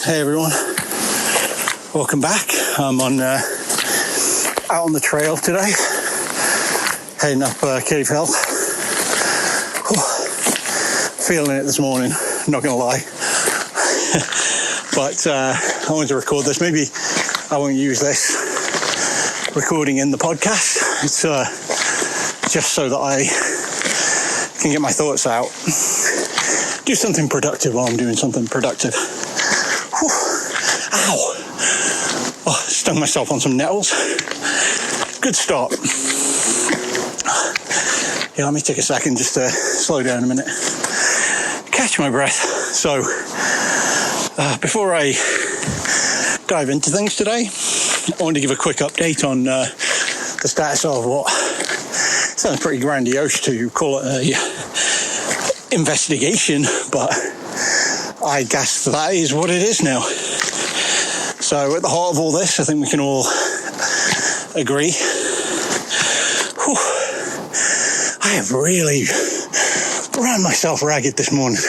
Hey everyone, welcome back. I'm out on the trail today, heading up Cavehill. Feeling it this morning, not gonna lie. But I wanted to record this. Maybe I won't use this recording in the podcast. It's just so that I can get my thoughts out. Do something productive while I'm doing something productive. Whew. Ow! Oh, stung myself on some nettles. Good start. Yeah, let me take a second just to slow down a minute. Catch my breath. So, before I dive into things today, I want to give a quick update on the status of what sounds pretty grandiose to call it a investigation, but I guess that is what it is now. So at the heart of all this, I think we can all agree, I have really ran myself ragged this morning.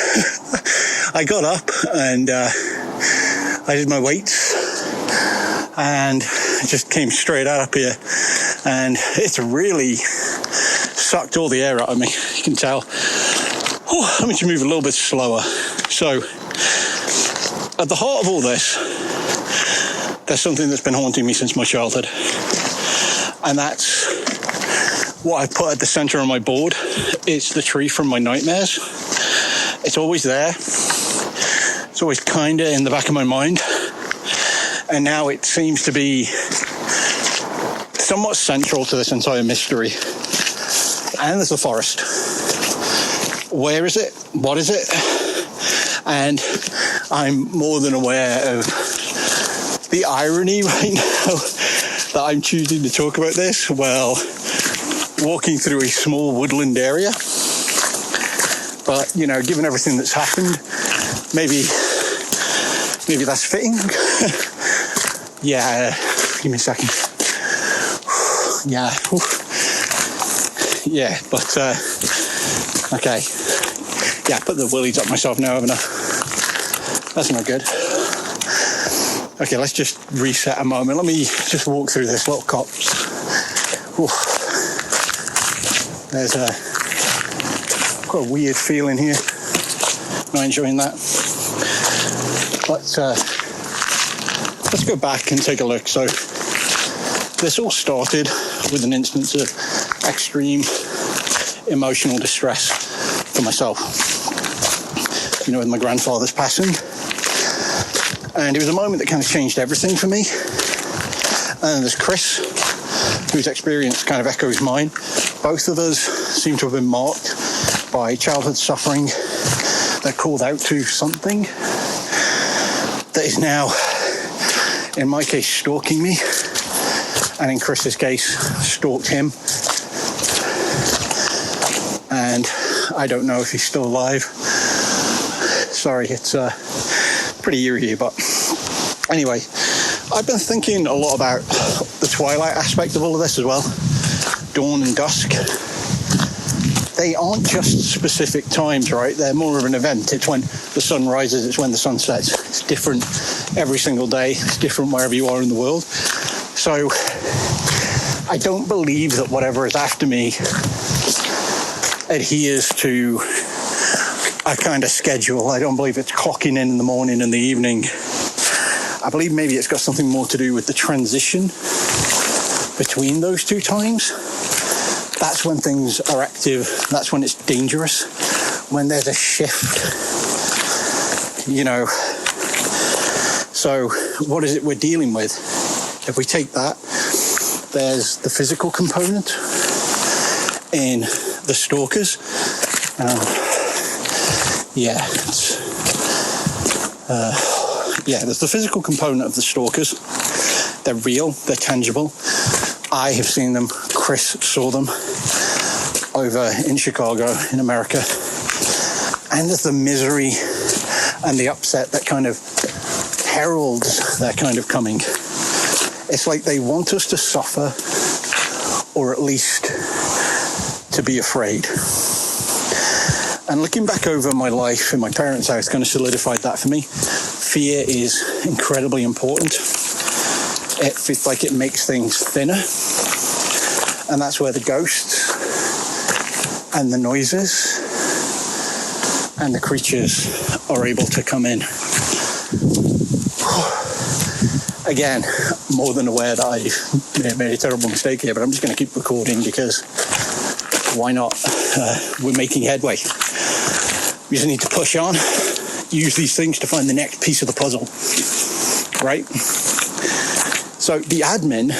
I got up and I did my weights and just came straight out up here, and it's really sucked all the air out of me, you can tell. Let me just move a little bit slower. So, at the heart of all this, there's something that's been haunting me since my childhood. And that's what I put at the center of my board. It's the tree from my nightmares. It's always there. It's always kind of in the back of my mind. And now it seems to be somewhat central to this entire mystery. And there's the forest. Where is it? What is it? And I'm more than aware of the irony right now that I'm choosing to talk about this while walking through a small woodland area. But, you know, given everything that's happened, maybe that's fitting. Yeah, give me a second. Yeah, but, okay. Yeah, I put the willies up myself now, haven't I? That's not good. Okay, let's just reset a moment. Let me just walk through this little copse. There's quite a weird feeling here. Not enjoying that. But let's go back and take a look. So this all started with an instance of extreme emotional distress for myself. You know, with my grandfather's passing. And it was a moment that kind of changed everything for me. And there's Chris, whose experience kind of echoes mine. Both of us seem to have been marked by childhood suffering that called out to something that is now, in my case, stalking me. And in Chris's case, stalked him. And I don't know if he's still alive. Sorry, it's pretty eerie here, but anyway, I've been thinking a lot about the twilight aspect of all of this as well. Dawn and dusk. They aren't just specific times, right? They're more of an event. It's when the sun rises, it's when the sun sets. It's different every single day. It's different wherever you are in the world. So I don't believe that whatever is after me adheres to a kind of schedule. I don't believe it's clocking in the morning and the evening. I believe maybe it's got something more to do with the transition between those two times. That's when things are active. That's when it's dangerous. When there's a shift, you know. So what is it we're dealing with? If we take that, there's the physical component in the stalkers. There's the physical component of the stalkers. They're real, they're tangible. I have seen them. Chris saw them over in Chicago, in America. And there's the misery and the upset that kind of heralds their kind of coming. It's like they want us to suffer, or at least to be afraid. And looking back over my life in my parents' house kind of solidified that for me. Fear is incredibly important. It feels like it makes things thinner. And that's where the ghosts and the noises and the creatures are able to come in. Again, more than aware that I made a terrible mistake here, but I'm just going to keep recording because why not? We're making headway. We just need to push on, use these things to find the next piece of the puzzle, right? So the admin,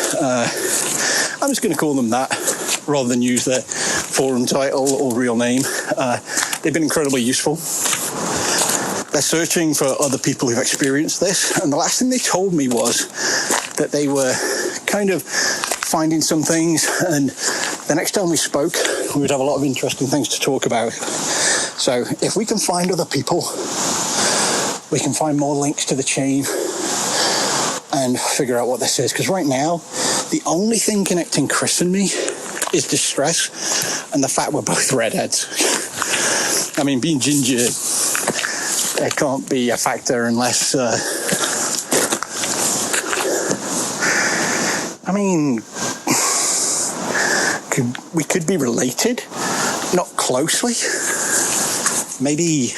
I'm just going to call them that rather than use their forum title or real name. They've been incredibly useful. They're searching for other people who've experienced this, and the last thing they told me was that they were kind of finding some things, and the next time we spoke, we would have a lot of interesting things to talk about. So if we can find other people, we can find more links to the chain and figure out what this is. Because right now, the only thing connecting Chris and me is distress and the fact we're both redheads. I mean, being ginger, it can't be a factor unless... I mean, we could be related, not closely. Maybe,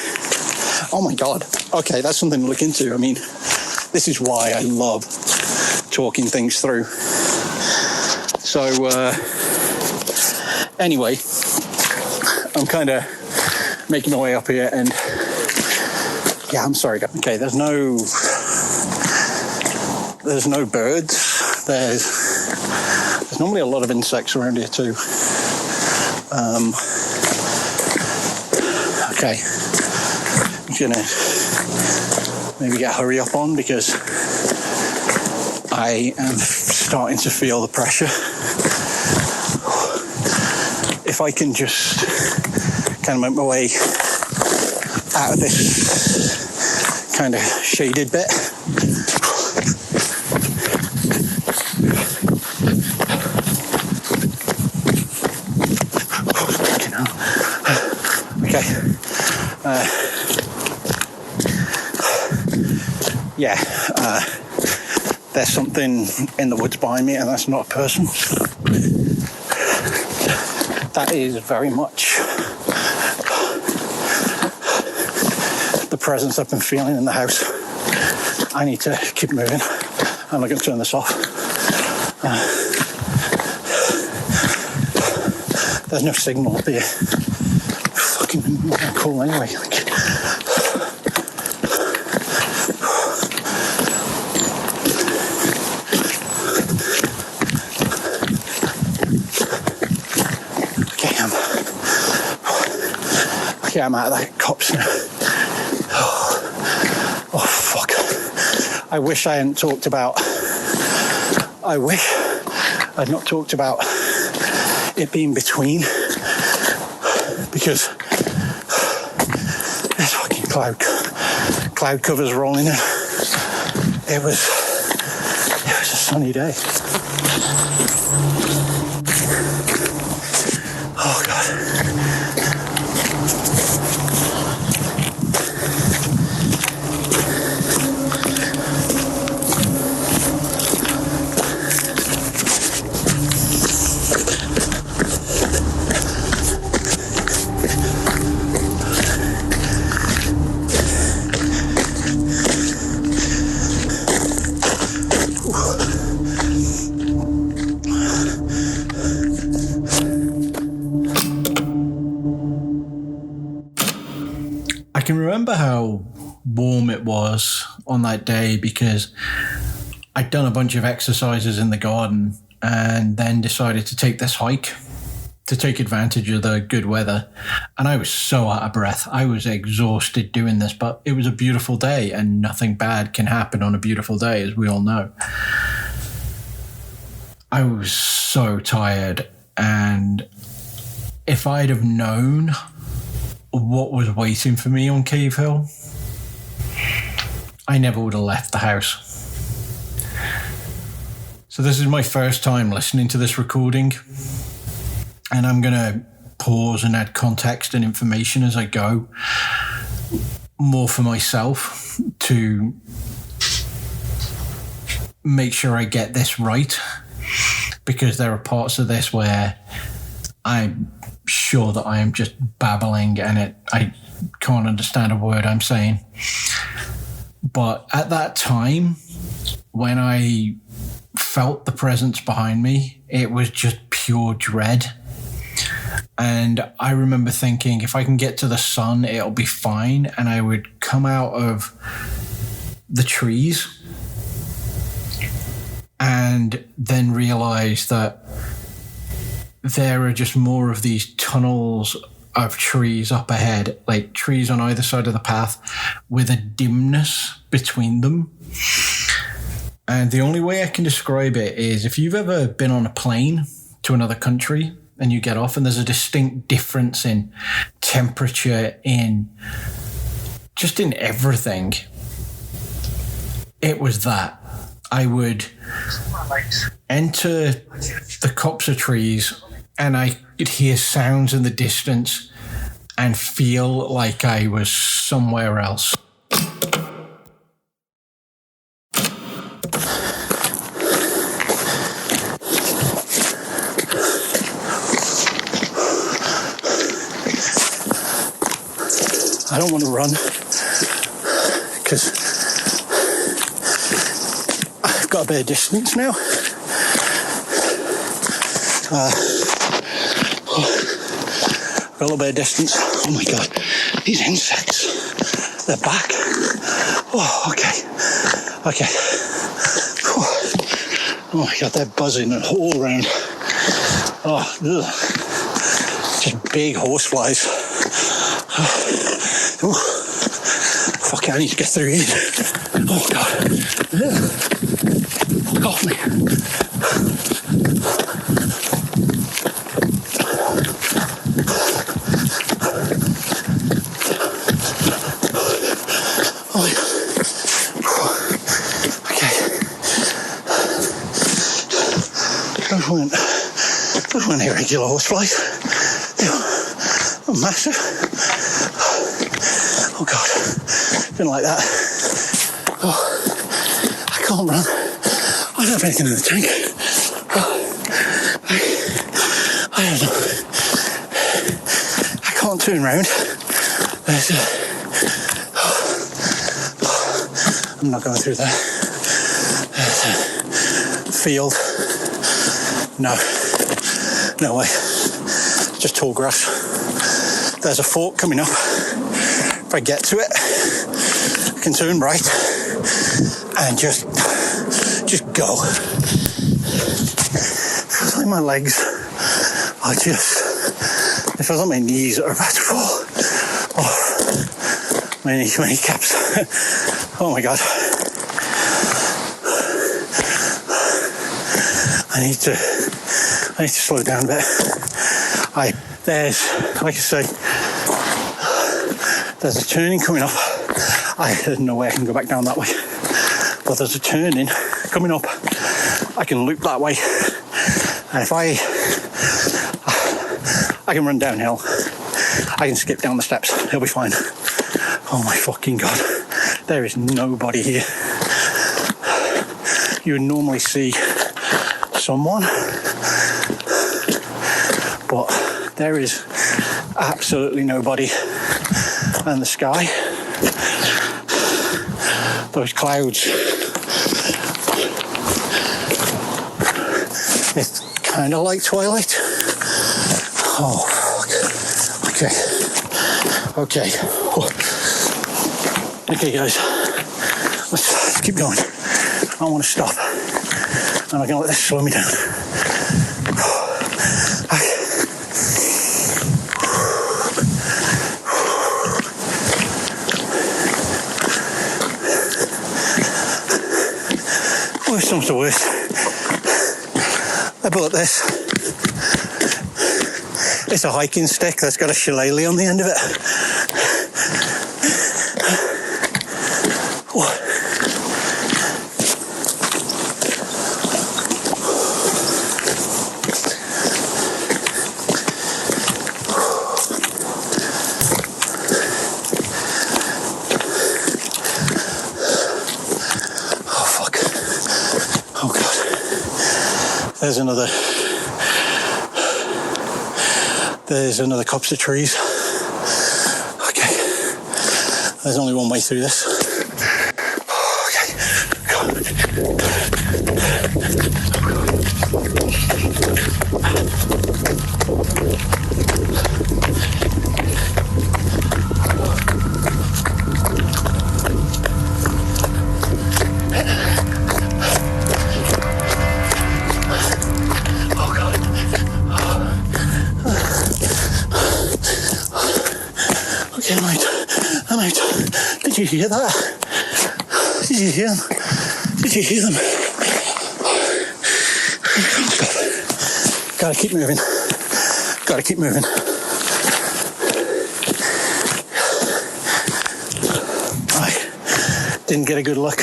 oh my God. Okay, that's something to look into. I mean, this is why I love talking things through. So, anyway, I'm kind of making my way up here and, yeah, I'm sorry. Okay, there's no birds. There's normally a lot of insects around here too. Okay, I'm gonna maybe get a hurry up on because I am starting to feel the pressure. If I can just kind of make my way out of this kind of shaded bit. There's something in the woods behind me, and that's not a person. That is very much the presence I've been feeling in the house. I need to keep moving. I'm not going to turn this off. There's no signal up here. Fucking cool anyway. Okay, I'm out of that cops now. Oh, fuck. I wish I hadn't talked about... I wish I'd not talked about it being between, because there's fucking cloud covers rolling in. It was a sunny day. Oh, God. I can remember how warm it was on that day because I'd done a bunch of exercises in the garden and then decided to take this hike to take advantage of the good weather. And I was so out of breath. I was exhausted doing this, but it was a beautiful day and nothing bad can happen on a beautiful day, as we all know. I was so tired, and if I'd have known what was waiting for me on Cavehill, I never would have left the house. So this is my first time listening to this recording, and I'm going to pause and add context and information as I go, more for myself to make sure I get this right, because there are parts of this where I'm sure that I am just babbling and I can't understand a word I'm saying. But at that time, when I felt the presence behind me, it was just pure dread. And I remember thinking, if I can get to the sun, it'll be fine. And I would come out of the trees and then realize that there are just more of these tunnels of trees up ahead, like trees on either side of the path with a dimness between them. And the only way I can describe it is, if you've ever been on a plane to another country and you get off and there's a distinct difference in temperature, in everything, it was that. I would enter the copse of trees and I could hear sounds in the distance and feel like I was somewhere else. I don't want to run because I've got a bit of distance now. I've got a little bit of distance. Oh my god, these insects, they're back. Oh, okay. Oh my god, they're buzzing all around. Oh, ugh. Just big horseflies. Oh, fuck it, I need to get through here. Oh god. Fuck off me. Those weren't irregular horseflies. They were massive. Oh God, didn't like that. Oh, I can't run. I don't have anything in the tank. I don't know. I can't turn round. I'm not going through there. There's a field. No way. Just tall grass. There's a fork coming up. If I get to it, I can turn right and just go. Feels like my legs are it feels like my knees are about to fall. Oh, my kneecaps. Oh my God. I need to slow down a bit. There's, like I say, there's a turning coming up. There's no way I can go back down that way. But there's a turning coming up. I can loop that way. And if I can run downhill, I can skip down the steps. It'll be fine. Oh my fucking God. There is nobody here. You would normally see someone, but there is absolutely nobody. And the sky, those clouds, it's kind of like twilight. Oh fuck. Okay guys, let's keep going. I don't want to stop. I'm not going to let this slow me down. Worst comes to worst, I bought this. It's a hiking stick that's got a shillelagh on the end of it. There's another copse of trees. Okay, there's only one way through this. Okay, I'm out. Did you hear that? Did you hear them? Did you hear them? I can't stop. Gotta keep moving. Gotta keep moving. I didn't get a good look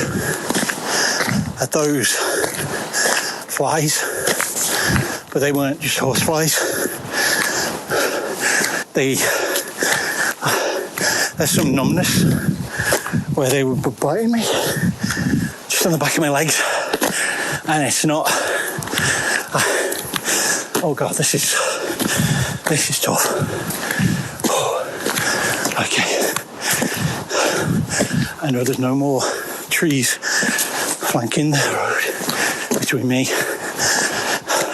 at those flies, but they weren't just horse flies. There's some numbness where they were biting me just on the back of my legs, and it's not. Oh God, this is tough. Okay, I know there's no more trees flanking the road between me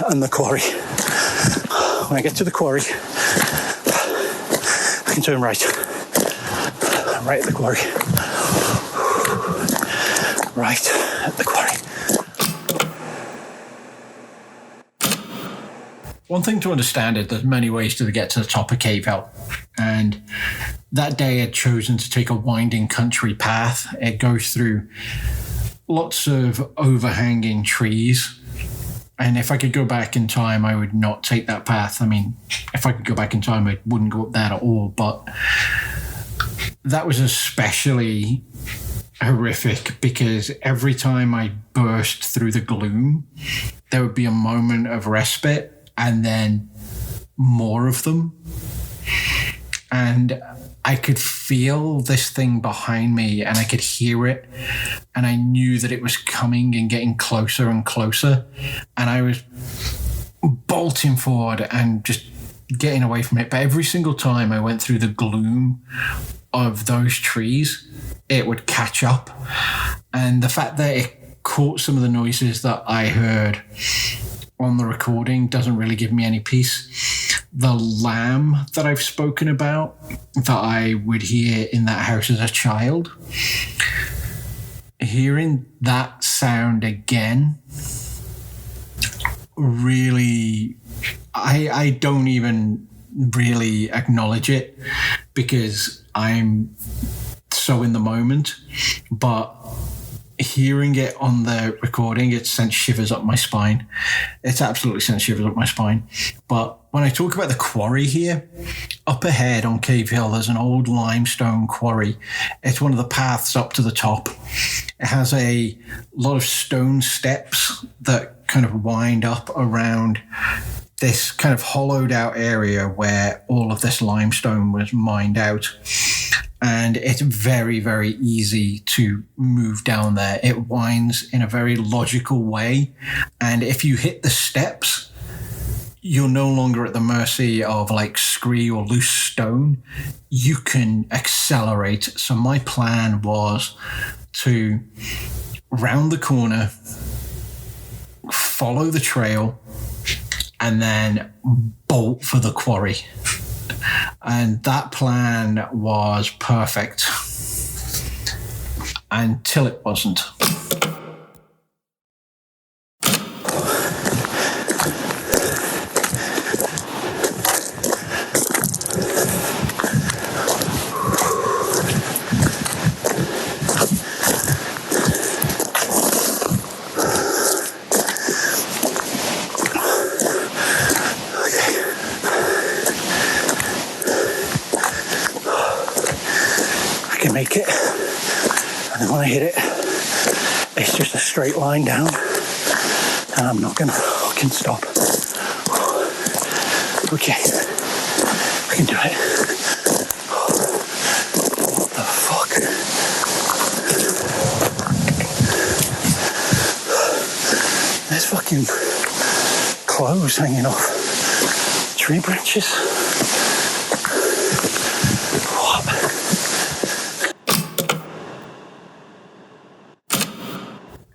and the quarry. When I get to the quarry, I can turn right. I'm right at the quarry. Right at the quarry. One thing to understand is there's many ways to get to the top of Cavehill. And that day I'd chosen to take a winding country path. It goes through lots of overhanging trees. And if I could go back in time, I would not take that path. I mean, if I could go back in time, I wouldn't go up that at all. But that was especially horrific because every time I burst through the gloom, there would be a moment of respite and then more of them. And I could feel this thing behind me and I could hear it. And I knew that it was coming and getting closer and closer. And I was bolting forward and just getting away from it. But every single time I went through the gloom of those trees, it would catch up. And the fact that it caught some of the noises that I heard on the recording doesn't really give me any peace. The lamb that I've spoken about, that I would hear in that house as a child, hearing that sound again, really, I don't even really acknowledge it because I'm so in the moment, but hearing it on the recording, it sent shivers up my spine. It's absolutely sent shivers up my spine. But when I talk about the quarry here, up ahead on Cavehill, there's an old limestone quarry. It's one of the paths up to the top. It has a lot of stone steps that kind of wind up around this kind of hollowed out area where all of this limestone was mined out. And it's very, very easy to move down there. It winds in a very logical way. And if you hit the steps, you're no longer at the mercy of like scree or loose stone. You can accelerate. So my plan was to round the corner, follow the trail, and then bolt for the quarry. And that plan was perfect until it wasn't. Make it, and then when I hit it, it's just a straight line down, and I'm not gonna fucking stop. Okay, I can do it. What the fuck? There's fucking clothes hanging off tree branches. What?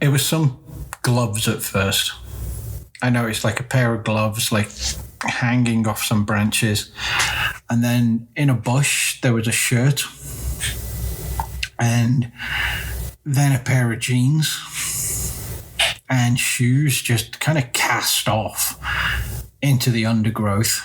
It was some gloves at first. I noticed like a pair of gloves like hanging off some branches. And then in a bush, there was a shirt. And then a pair of jeans and shoes just kind of cast off into the undergrowth.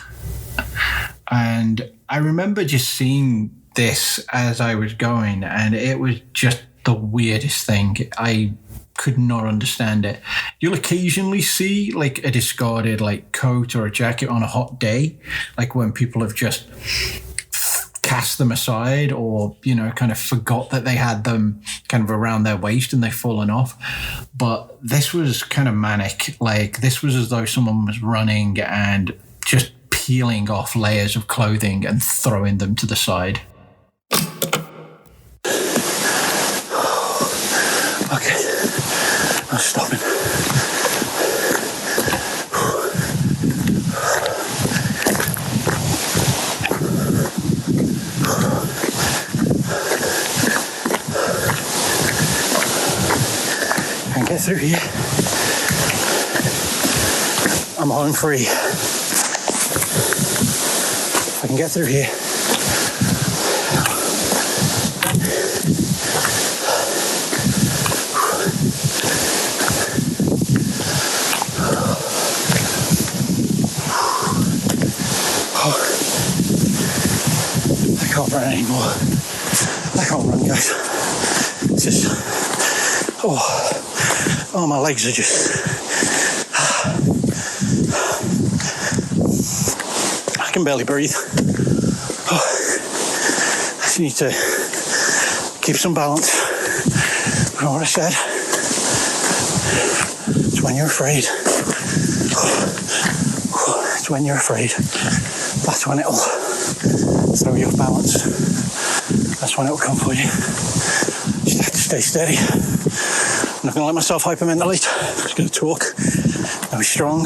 And I remember just seeing this as I was going, and it was just the weirdest thing. I could not understand it. You'll occasionally see like a discarded like coat or a jacket on a hot day, like when people have just cast them aside or, you know, kind of forgot that they had them kind of around their waist and they've fallen off. But this was kind of manic. Like this was as though someone was running and just peeling off layers of clothing and throwing them to the side. Okay, I'm stopping. And get through here. I'm home free. I can get through here. I can't run anymore. I can't run, guys. It's just, oh, my legs are just, I can barely breathe. I just need to keep some balance. You know what I said? It's when you're afraid. It's when you're afraid. That's when it'll throw you off balance. That's when it'll come for you. Just have to stay steady. I'm not going to let myself hyperventilate. I'm just going to talk. I'll be strong.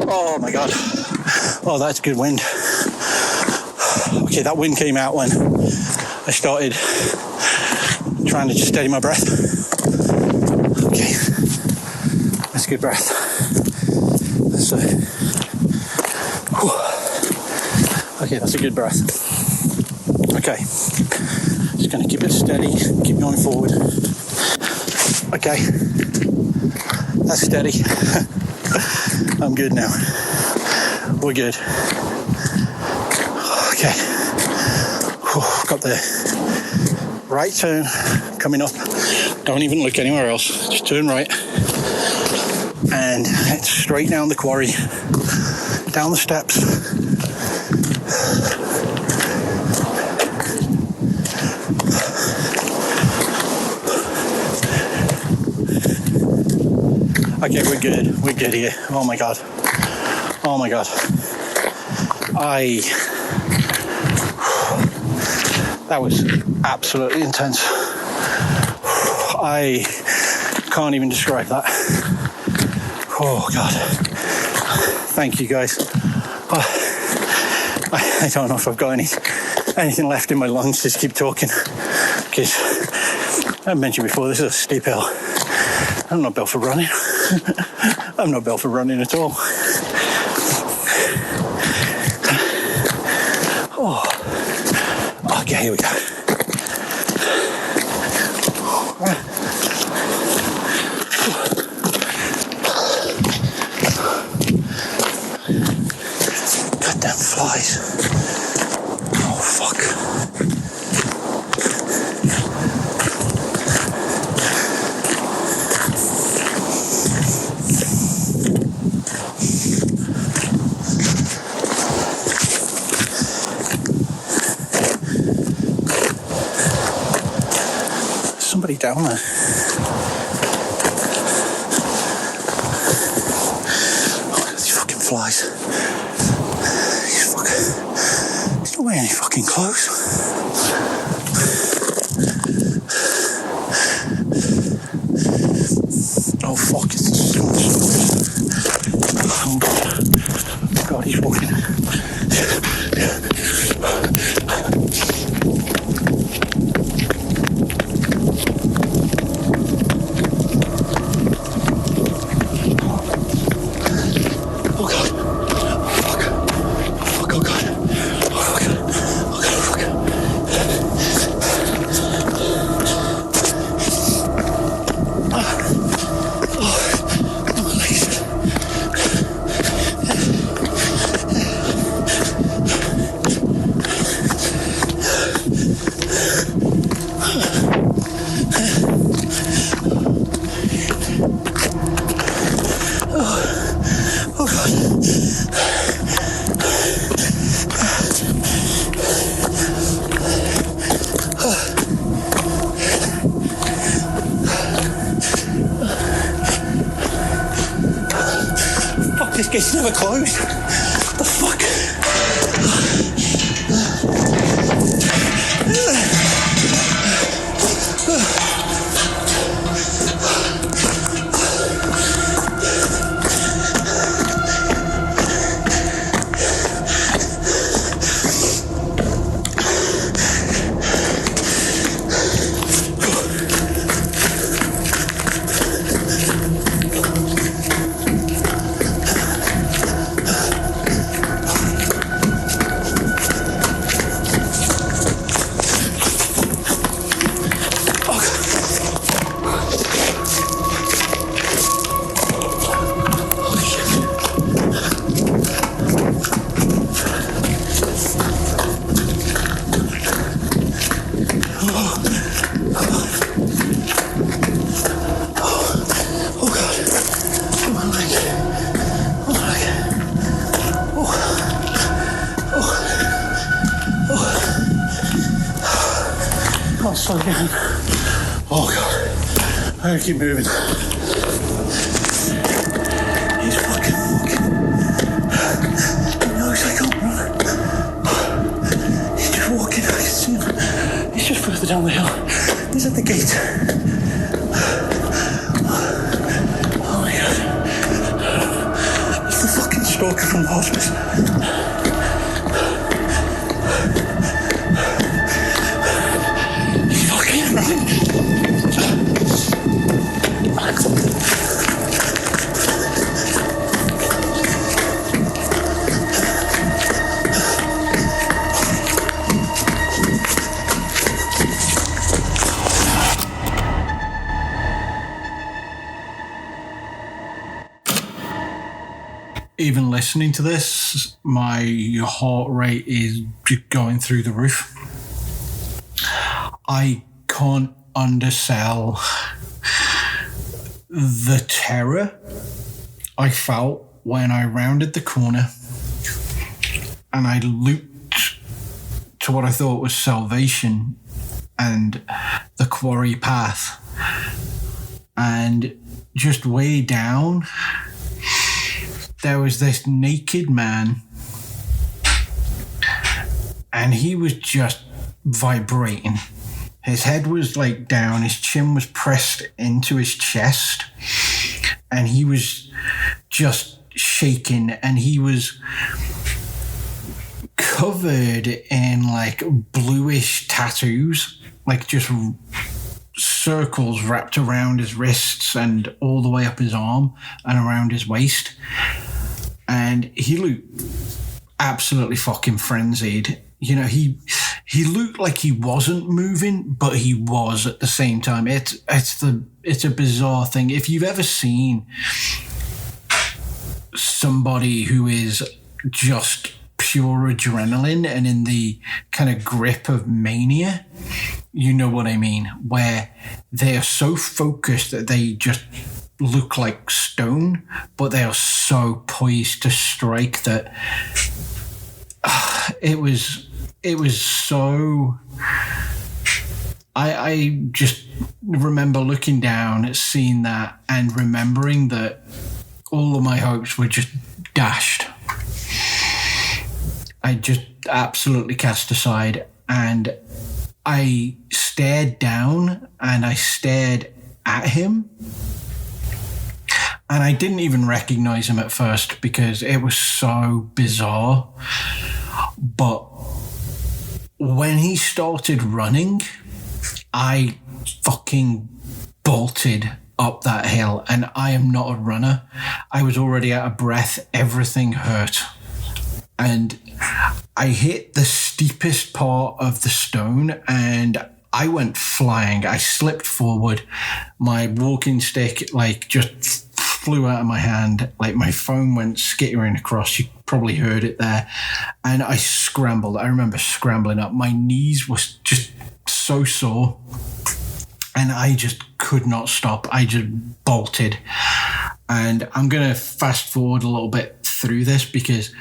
Oh my God. Oh, that's good wind. Okay, that wind came out when I started trying to just steady my breath. Okay, that's a good breath. That's okay, that's a good breath. Okay, just going to keep it steady, keep going forward. Okay, that's steady. I'm good now. We're good. Okay, got the right turn coming up. Don't even look anywhere else, just turn right. And head straight down the quarry, down the steps. Okay, we're good. We're good here. Oh my God. Oh my God. That was absolutely intense. I can't even describe that. Oh God. Thank you guys. I don't know if I've got anything left in my lungs to just keep talking. Because I mentioned before, this is a steep hill. I'm not built for running. I'm not built for running at all. Oh. Okay, here we go. Goddamn flies. Oh, fuck. Somebody down there. Oh, these fucking flies. He's not wearing any fucking clothes. never closed. What the fuck? Slow down. Oh god. I gotta keep moving. He's fucking walking. He knows I can't run. He's just walking. I can see him. He's just further down the hill. He's at the gate. Oh my god. It's the fucking stalker from the hospice. Even listening to this, my heart rate is going through the roof. I can't undersell the terror I felt when I rounded the corner and I looked to what I thought was salvation and the quarry path, and just way down there was this naked man, and he was just vibrating. His head was like down, his chin was pressed into his chest, and he was just shaking, and he was covered in like bluish tattoos, like just circles wrapped around his wrists and all the way up his arm and around his waist. And he looked absolutely fucking frenzied. You know, he looked like he wasn't moving, but he was at the same time. It's a bizarre thing. If you've ever seen somebody who is just pure adrenaline and in the kind of grip of mania, you know what I mean, where they are so focused that they just look like stone, but they are so poised to strike that it was so. I just remember looking down, seeing that, and remembering that all of my hopes were just dashed. I just absolutely cast aside, and I stared down and I stared at him. And I didn't even recognize him at first because it was so bizarre. But when he started running, I fucking bolted up that hill, and I am not a runner. I was already out of breath. Everything hurt. And I hit the steepest part of the stone and I went flying. I slipped forward. My walking stick just flew out of my hand. Like my phone went skittering across. You probably heard it there. And I scrambled. I remember scrambling up. My knees were just so sore. And I just could not stop. I just bolted. And I'm going to fast forward a little bit through this because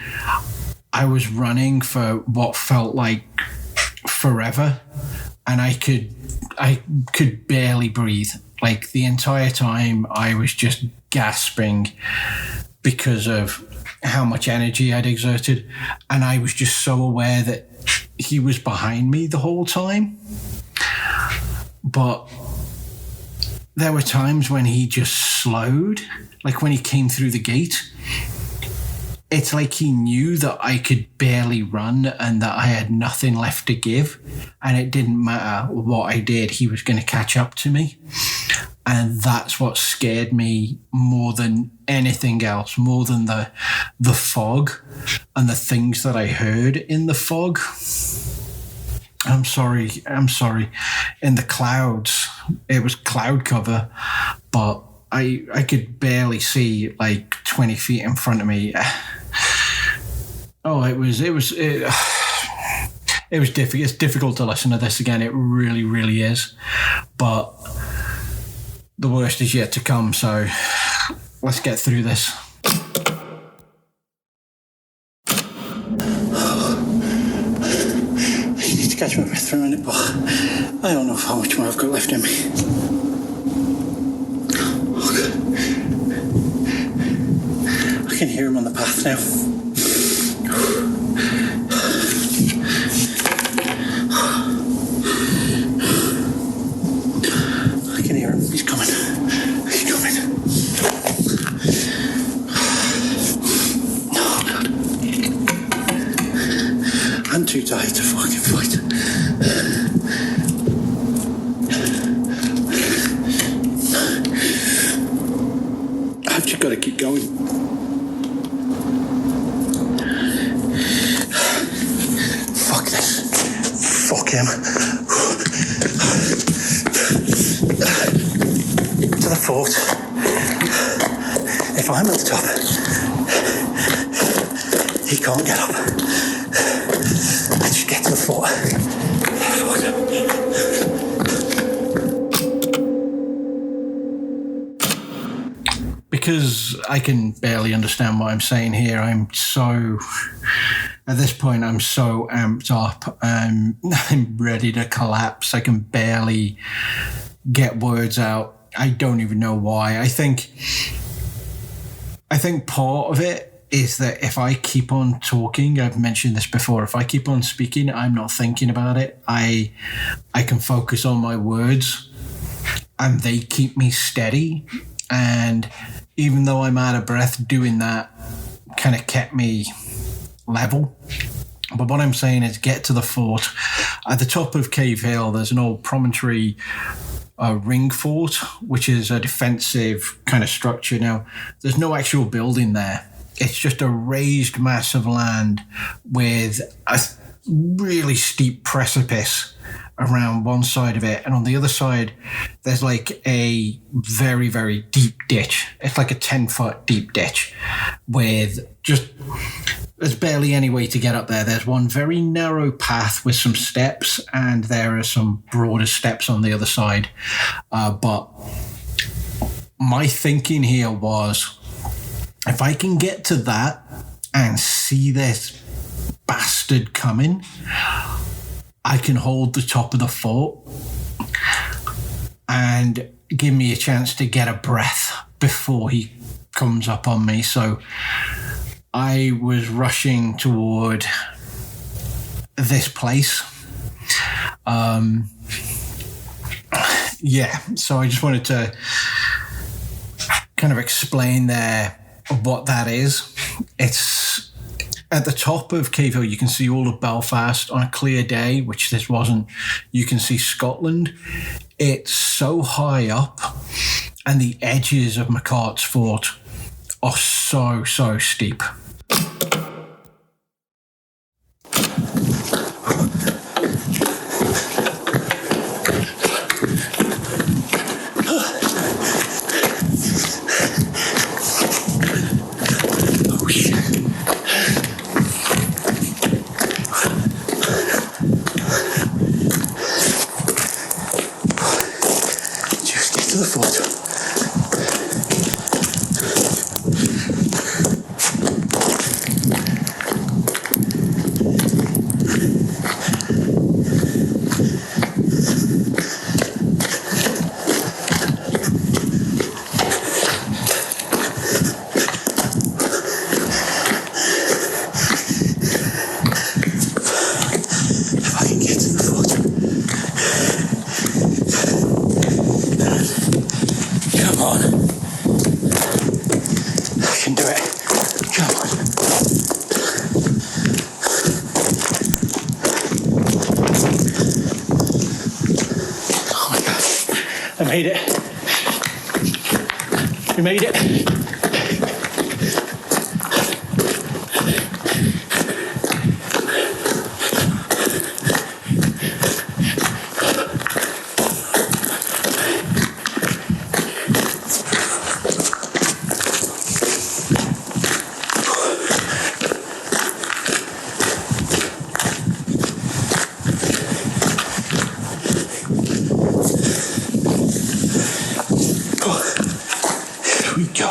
I was running for what felt like forever, and I could barely breathe. Like the entire time I was just gasping because of how much energy I'd exerted, and I was just so aware that he was behind me the whole time. But there were times when he just slowed, like when he came through the gate. It's like he knew that I could barely run and that I had nothing left to give, and it didn't matter what I did, he was going to catch up to me. And that's what scared me more than anything else, more than the fog and the things that I heard in the fog. I'm sorry. In the clouds, it was cloud cover, but I could barely see like 20 feet in front of me. Oh, it was difficult. It's difficult to listen to this again. It really, really is. But the worst is yet to come. So let's get through this. I need to catch my breath for a minute, but I don't know how much more I've got left in me. I can hear him on the path now. I can hear him. He's coming. He's coming. Oh, God. I'm too tired to fucking fight. I've just got to keep going. Fuck this. Fuck him. To the fort. If I'm at the top, he can't get up. I just get to the fort. Because I can barely understand what I'm saying here, at this point, I'm so amped up. I'm ready to collapse. I can barely get words out. I don't even know why. I think part of it is that if I keep on talking, I've mentioned this before, if I keep on speaking, I'm not thinking about it. I can focus on my words and they keep me steady. And even though I'm out of breath, doing that kind of kept me level. But what I'm saying is get to the fort. At the top of Cavehill, there's an old promontory ring fort, which is a defensive kind of structure. Now, there's no actual building there. It's just a raised mass of land with a really steep precipice around one side of it, and on the other side there's like a very, very deep ditch. It's like a 10-foot deep ditch with just, there's barely any way to get up there. There's one very narrow path with some steps, and there are some broader steps on the other side. But my thinking here was, if I can get to that and see this bastard coming, I can hold the top of the fort and give me a chance to get a breath before he comes up on me. So I was rushing toward this place. So I just wanted to kind of explain there what that is. It's at the top of Cavehill. You can see all of Belfast on a clear day, which this wasn't. You can see Scotland. It's so high up, and the edges of McCart's Fort are so steep. To the fort. made it. We made it. Here we go.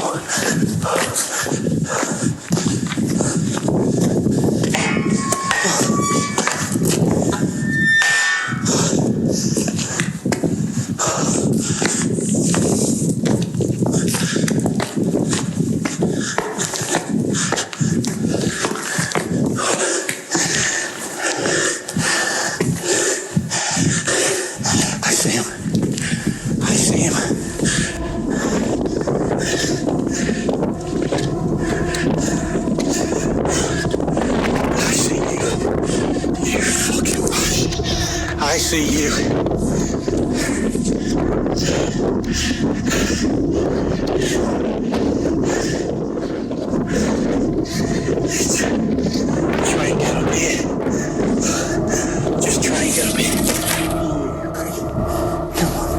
I see him. I see him. I see you. You fucking bastard. I see you. Try and get up here. Just try and get up here. Come on.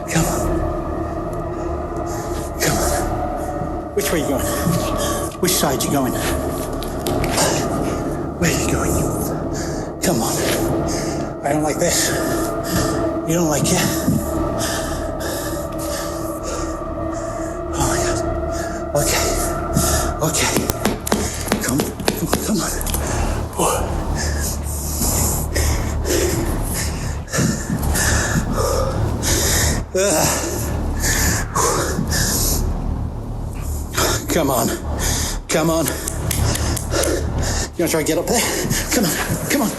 Come on. Come on. Which way are you going? Which side you going? Where are you going? Come on. I don't like this. You don't like it? Oh my God. Okay. Okay. Come on. Come on. Oh. Come on. Come on. You want to try and get up there? Come on. Come on. I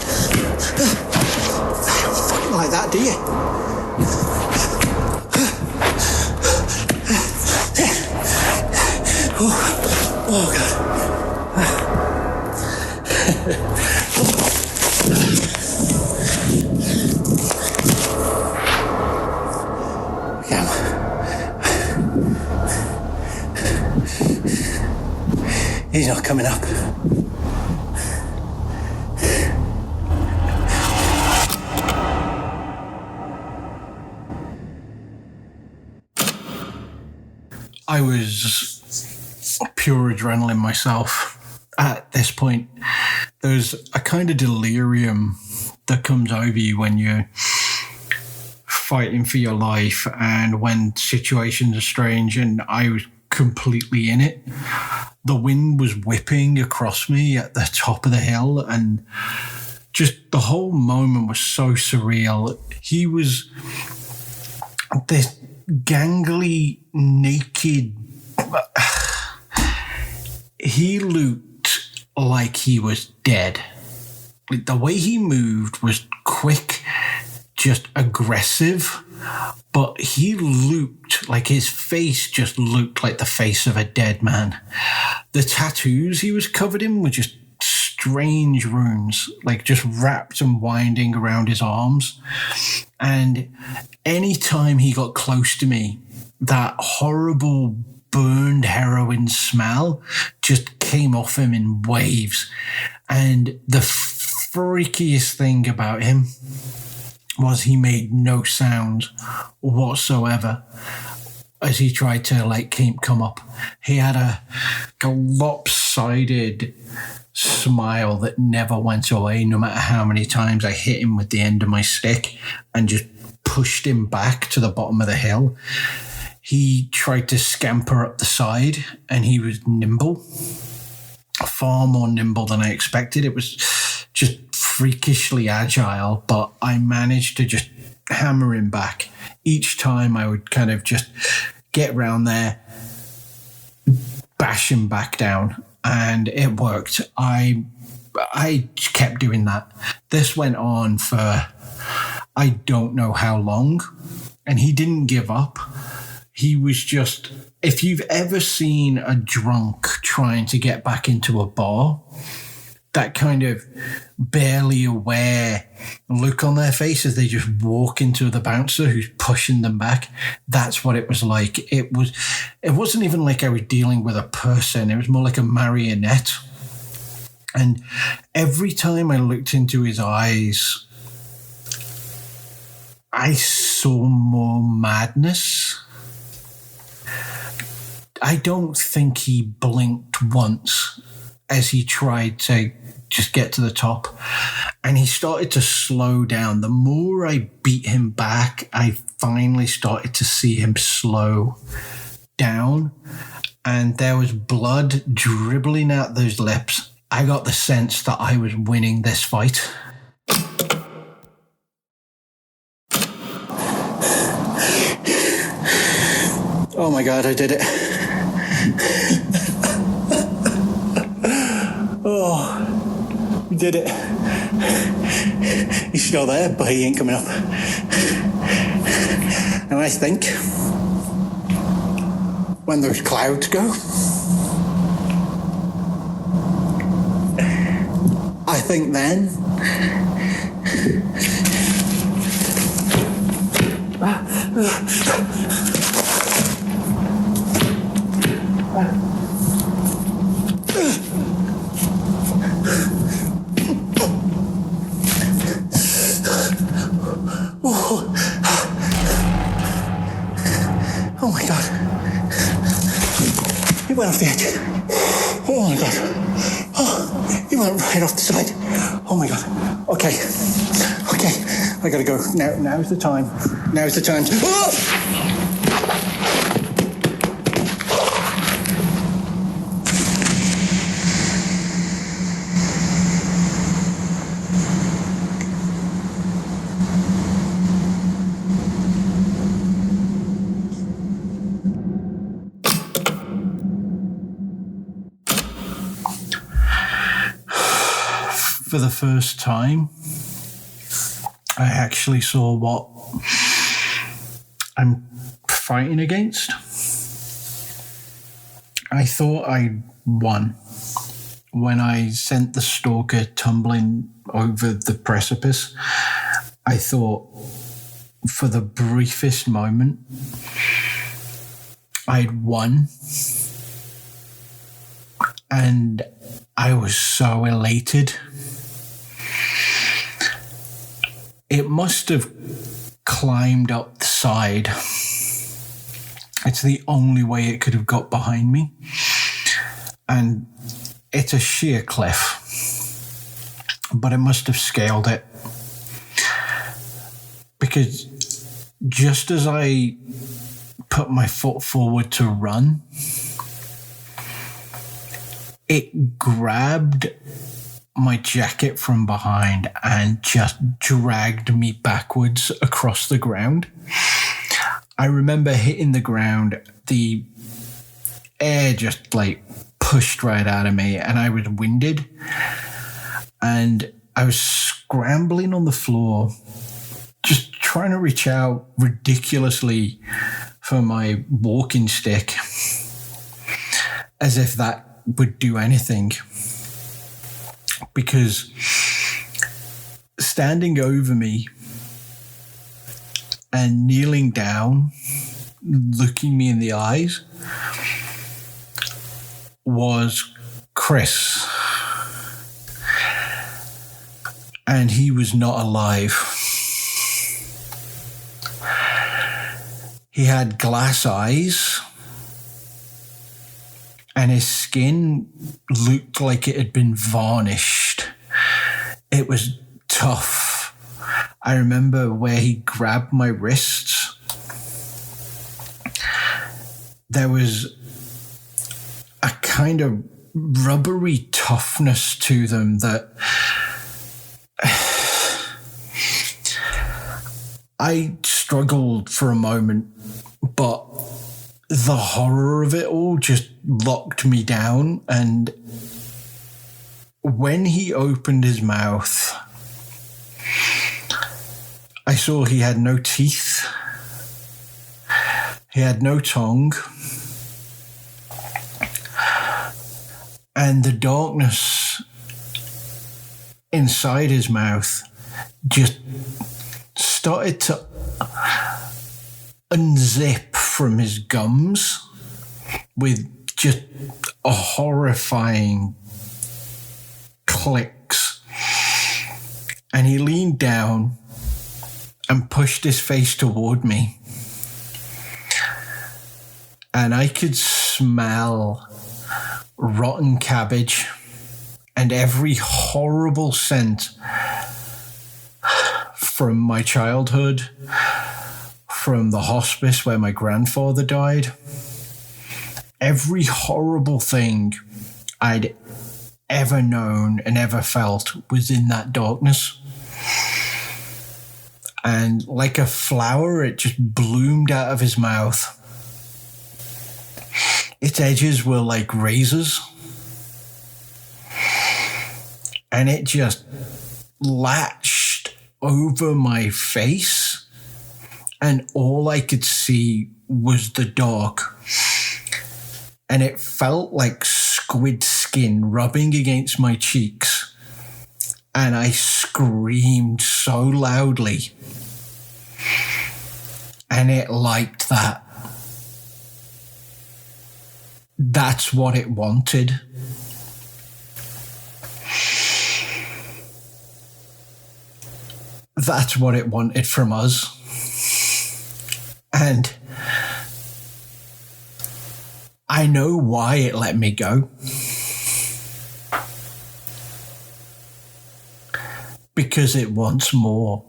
don't fucking like that, do you? Oh God. He's not coming up. I was pure adrenaline myself at this point. There's a kind of delirium that comes over you when you're fighting for your life and when situations are strange, and I was completely in it. The wind was whipping across me at the top of the hill, and just the whole moment was so surreal. He was this gangly, naked. He looked like he was dead. Like, the way he moved was quick, just aggressive, but he looked like his face just looked like the face of a dead man. The tattoos he was covered in were just strange runes, like just wrapped and winding around his arms. And anytime he got close to me, that horrible burned heroin smell just came off him in waves. And the freakiest thing about him was he made no sound whatsoever as he tried to come up. He had a lopsided smile that never went away, no matter how many times I hit him with the end of my stick and just pushed him back to the bottom of the hill. He tried to scamper up the side, and he was nimble, far more nimble than I expected. It was just freakishly agile, but I managed to just hammer him back. Each time I would kind of just get round there, bash him back down, and it worked. I kept doing that. This went on for I don't know how long, and he didn't give up. He was just, if you've ever seen a drunk trying to get back into a bar, that kind of barely aware look on their face as they just walk into the bouncer who's pushing them back. That's what it was like. It wasn't even like I was dealing with a person. It was more like a marionette. And every time I looked into his eyes, I saw more madness. I don't think he blinked once as he tried to just get to the top. And he started to slow down. The more I beat him back, I finally started to see him slow down. And there was blood dribbling out those lips. I got the sense that I was winning this fight. Oh my God, I did it. Oh, we did it. He's still there, but he ain't coming up. Now I think when those clouds go, I think then oh my God. He went off the edge. Oh my God. Oh, he went right off the side. Oh my God. Okay. I gotta go. Now's the time. Now's the time. Oh! For the first time, I actually saw what I'm fighting against. I thought I won when I sent the stalker tumbling over the precipice. I thought for the briefest moment I'd won. And I was so elated. It must have climbed up the side. It's the only way it could have got behind me. And it's a sheer cliff. But it must have scaled it. Because just as I put my foot forward to run, it grabbed my jacket from behind and just dragged me backwards across the ground. I remember hitting the ground, the air just like pushed right out of me and I was winded and I was scrambling on the floor, just trying to reach out ridiculously for my walking stick as if that would do anything. Because standing over me and kneeling down, looking me in the eyes, was Chris. And he was not alive. He had glass eyes. And his skin looked like it had been varnished. It was tough. I remember where he grabbed my wrists. There was a kind of rubbery toughness to them that I struggled for a moment, but the horror of it all just locked me down. And when he opened his mouth, I saw he had no teeth. He had no tongue. And the darkness inside his mouth just started to unzip from his gums with just a horrifying clicks. And he leaned down and pushed his face toward me. And I could smell rotten cabbage and every horrible scent from my childhood, from the hospice where my grandfather died. Every horrible thing I'd ever known and ever felt was in that darkness. And like a flower, it just bloomed out of his mouth. Its edges were like razors. And it just latched over my face. And all I could see was the dark. And it felt like squid skin rubbing against my cheeks. And I screamed so loudly. And it liked that. That's what it wanted. That's what it wanted from us. And I know why it let me go. Because it wants more.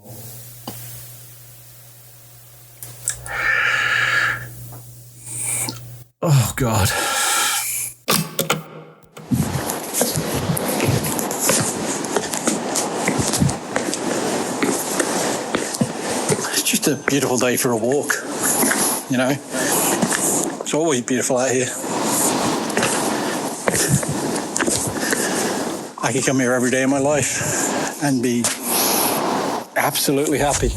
Oh, God. It's just a beautiful day for a walk, you know. It's always beautiful out here. I could come here every day of my life and be absolutely happy.